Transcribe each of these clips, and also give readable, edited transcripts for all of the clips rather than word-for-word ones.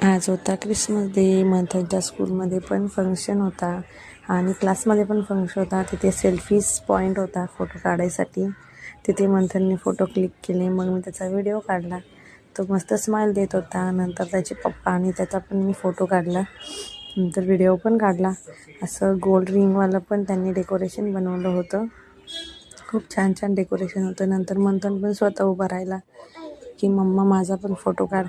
आज होता Christmas day. मंथनच्या स्कूलमध्ये पण फंक्शन होता आणि क्लासमध्ये पण फंक्शन होता. तिथे सेल्फीज पॉईंट होता फोटो काढायसाठी. तिथे मंथनने फोटो क्लिक केले. मग मी त्याचा व्हिडिओ काढला. तो मस्त स्माईल देत होता. नंतर त्याचे पप्पा आणि त्याचा पण मी फोटो काढला. नंतर व्हिडिओ पण काढला. असं गोल्ड रिंगवालं पण त्यांनी डेकोरेशन बनवलं होतं. खूप छान छान डेकोरेशन होतं. नंतर मंथन पण स्वतः उभा राहिला की मम्मा माझा पण फोटो काढ.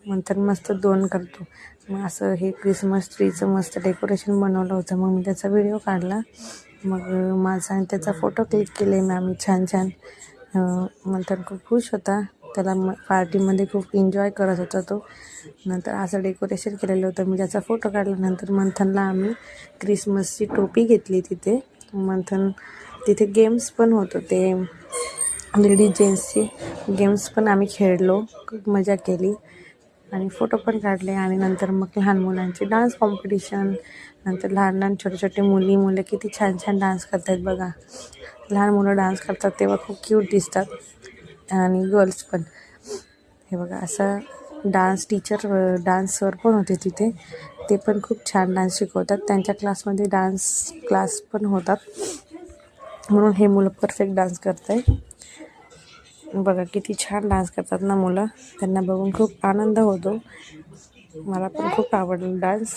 मंथन मस्त 2 करतो. मग असं हे क्रिसमस ट्रीचं मस्त डेकोरेशन बनवलं होतं. मग मी त्याचा व्हिडिओ काढला. मग माझा आणि त्याचा फोटो क्लिक केले मी आम्ही छान छान. मंथन खूप खुश होता. त्याला पार्टीमध्ये खूप एन्जॉय करत होता तो. नंतर असं डेकोरेशन केलेलं होतं. मी त्याचा फोटो काढल्यानंतर मंथनला आम्ही क्रिसमसची टोपी घेतली तिथे. मंथन तिथे गेम्स पण होतं ते लेडीज जेंट्सची गेम्स पण आम्ही खेळलो. खूप मजा केली आणि फोटो पण काढले. आणि नंतर मग लहान मुलांचे डान्स कॉम्पिटिशन. नंतर लहान लहान छोटे छोटे मुलं किती छान छान डान्स करत आहेत बघा. लहान मुलं डान्स करतात तेव्हा खूप क्यूट दिसतात. आणि गर्ल्स पण हे बघा असं डान्स टीचर डान्स सर पण होते तिथे. ते पण खूप छान डान्स शिकवतात. त्यांच्या क्लासमध्ये डान्स क्लास पण होतात म्हणून हे मुलं परफेक्ट डान्स करत आहे. बघा किती छान डान्स करतात ना मुलं. त्यांना बघून खूप आनंद होतो. मला पण खूप आवडला डान्स.